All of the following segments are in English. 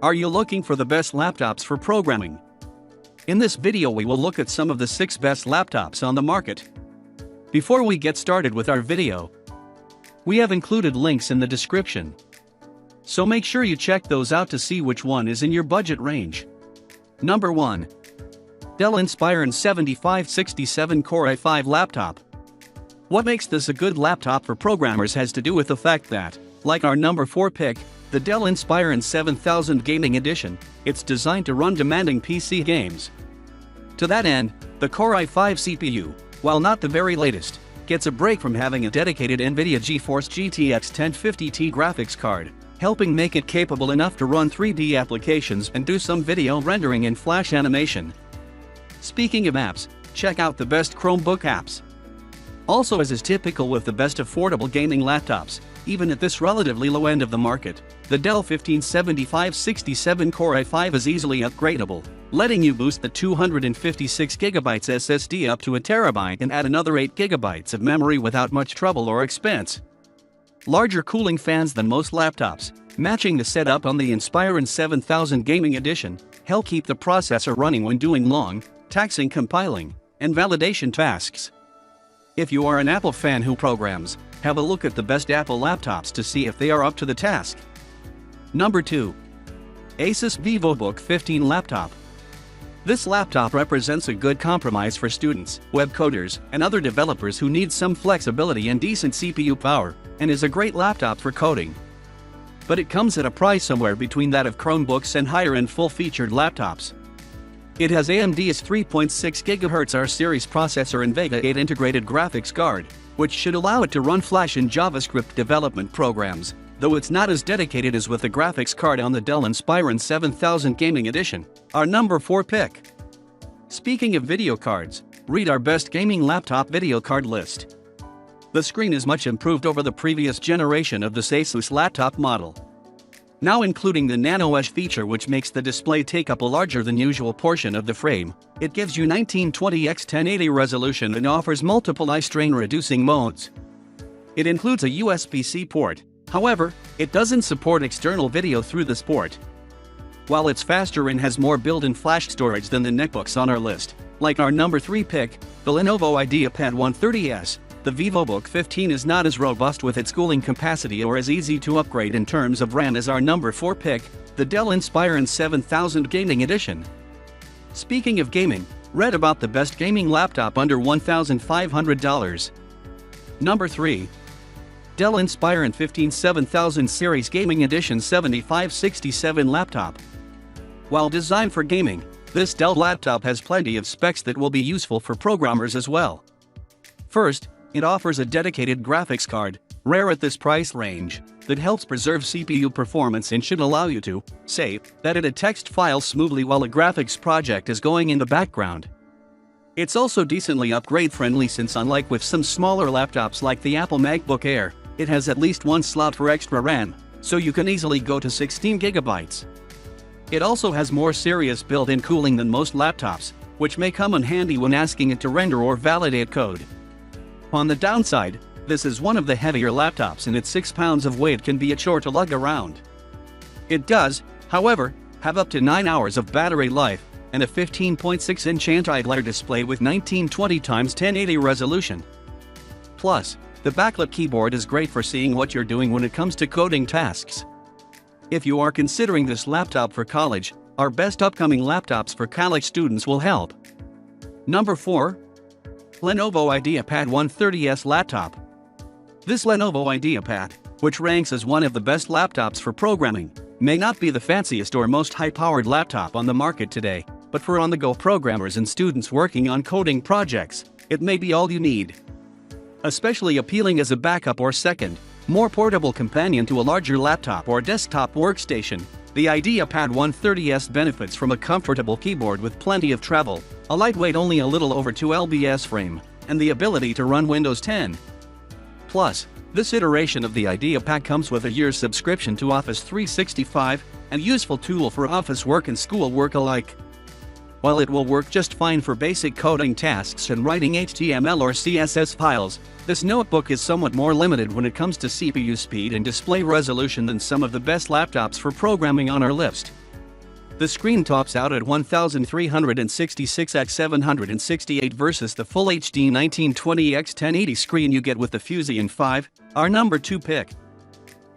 Are you looking for the best laptops for programming? In this video we will look at some of the 6 best laptops on the market. Before we get started with our video, we have included links in the description, so make sure you check those out to see which one is in your budget range. Number 1. Dell Inspiron 7567 Core i5 laptop. What makes this a good laptop for programmers has to do with the fact that, like our number 4 pick, the Dell Inspiron 7000 Gaming Edition, it's designed to run demanding PC games. To that end, the Core i5 CPU, while not the very latest, gets a break from having a dedicated NVIDIA GeForce GTX 1050 graphics card, helping make it capable enough to run 3D applications and do some video rendering in Flash animation. Speaking of apps, check out the best Chromebook apps. Also, as is typical with the best affordable gaming laptops, even at this relatively low end of the market, the Dell 1575-67 Core i5 is easily upgradable, letting you boost the 256GB SSD up to a terabyte and add another 8GB of memory without much trouble or expense. Larger cooling fans than most laptops, matching the setup on the Inspiron 7000 Gaming Edition, help keep the processor running when doing long, taxing compiling and validation tasks. If you are an Apple fan who programs, have a look at the best Apple laptops to see if they are up to the task. Number 2. ASUS VivoBook 15 laptop. This laptop represents a good compromise for students, web coders, and other developers who need some flexibility and decent CPU power, and is a great laptop for coding. But it comes at a price somewhere between that of Chromebooks and higher-end full-featured laptops. It has AMD's 3.6 GHz R series processor and Vega 8 integrated graphics card, which should allow it to run Flash and JavaScript development programs, though it's not as dedicated as with the graphics card on the Dell Inspiron 7000 Gaming Edition, our number 4 pick. Speaking of video cards, read our best gaming laptop video card list. The screen is much improved over the previous generation of this ASUS laptop model, now including the Nano Edge feature, which makes the display take up a larger than usual portion of the frame. It gives you 1920x1080 resolution and offers multiple eye strain reducing modes. It includes a USB-C port, however, it doesn't support external video through this port. While it's faster and has more built-in flash storage than the netbooks on our list, like our number 3 pick, the Lenovo Ideapad 130S, the VivoBook 15 is not as robust with its cooling capacity or as easy to upgrade in terms of RAM as our number 4 pick, the Dell Inspiron 7000 Gaming Edition. Speaking of gaming, read about the best gaming laptop under $1,500. Number 3. Dell Inspiron 15 7000 Series Gaming Edition 7567 laptop. While designed for gaming, this Dell laptop has plenty of specs that will be useful for programmers as well. First, it offers a dedicated graphics card, rare at this price range, that helps preserve CPU performance and should allow you to, say, edit text files smoothly while a graphics project is going in the background. It's also decently upgrade-friendly since, unlike with some smaller laptops like the Apple MacBook Air, it has at least one slot for extra RAM, so you can easily go to 16GB. It also has more serious built-in cooling than most laptops, which may come in handy when asking it to render or validate code. On the downside, this is one of the heavier laptops and its 6 pounds of weight can be a chore to lug around. It does, however, have up to 9 hours of battery life and a 15.6-inch anti-glare display with 1920x1080 resolution. Plus, the backlit keyboard is great for seeing what you're doing when it comes to coding tasks. If you are considering this laptop for college, our best upcoming laptops for college students will help. Number 4. Lenovo Ideapad 130S laptop. This Lenovo Ideapad, which ranks as one of the best laptops for programming, may not be the fanciest or most high-powered laptop on the market today, but for on-the-go programmers and students working on coding projects, it may be all you need. Especially appealing as a backup or second, more portable companion to a larger laptop or desktop workstation, the Ideapad 130S benefits from a comfortable keyboard with plenty of travel, a lightweight only a little over 2 lbs frame, and the ability to run Windows 10. Plus, this iteration of the Ideapad comes with a year's subscription to Office 365, a useful tool for office work and school work alike. While it will work just fine for basic coding tasks and writing HTML or CSS files, this notebook is somewhat more limited when it comes to CPU speed and display resolution than some of the best laptops for programming on our list. The screen tops out at 1366 x 768 versus the Full HD 1920 x 1080 screen you get with the Fuzion 5, our number 2 pick.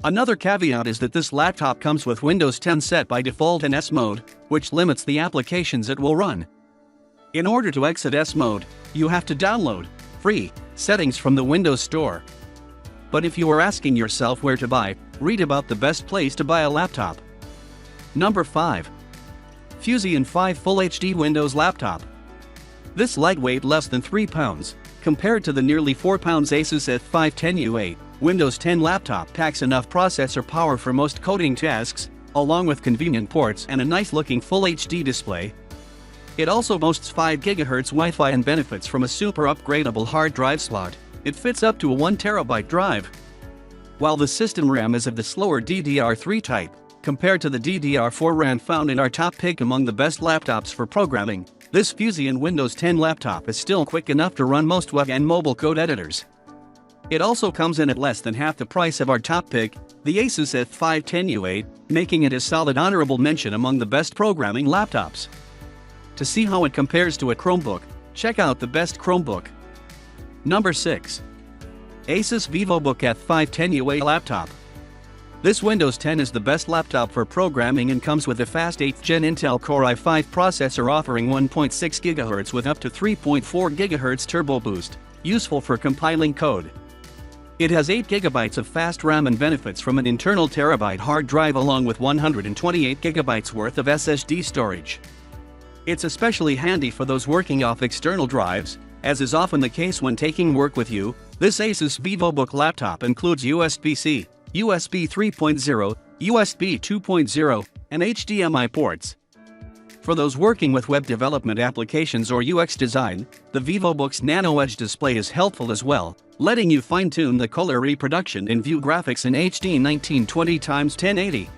Another caveat is that this laptop comes with Windows 10 set by default in S mode, which limits the applications it will run. In order to exit S mode, you have to download, free, settings from the Windows Store. But if you are asking yourself where to buy, read about the best place to buy a laptop. Number 5. Fuzion 5 Full HD Windows Laptop. This lightweight, less than 3 pounds, compared to the nearly 4 pounds ASUS F510U8, Windows 10 laptop packs enough processor power for most coding tasks, along with convenient ports and a nice-looking Full HD display. It also boasts 5 GHz Wi-Fi and benefits from a super upgradable hard drive slot. It fits up to a 1 TB drive. While the system RAM is of the slower DDR3 type, compared to the DDR4 RAM found in our top pick among the best laptops for programming, this Fuzion Windows 10 laptop is still quick enough to run most web and mobile code editors. It also comes in at less than half the price of our top pick, the ASUS F510U8, making it a solid honorable mention among the best programming laptops. To see how it compares to a Chromebook, check out the best Chromebook. Number 6. ASUS VivoBook F510U8 Laptop. This Windows 10 is the best laptop for programming and comes with a fast 8th Gen Intel Core i5 processor offering 1.6 GHz with up to 3.4 GHz turbo boost, useful for compiling code. It has 8 GB of fast RAM and benefits from an internal terabyte hard drive along with 128 GB worth of SSD storage. It's especially handy for those working off external drives, as is often the case when taking work with you. This ASUS VivoBook laptop includes USB-C, USB 3.0, USB 2.0, and HDMI ports. For those working with web development applications or UX design, the VivoBook's Nano Edge display is helpful as well, letting you fine-tune the color reproduction and view graphics in HD 1920 x 1080.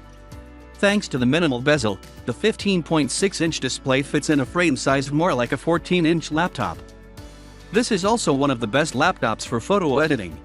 Thanks to the minimal bezel, the 15.6-inch display fits in a frame sized more like a 14-inch laptop. This is also one of the best laptops for photo editing.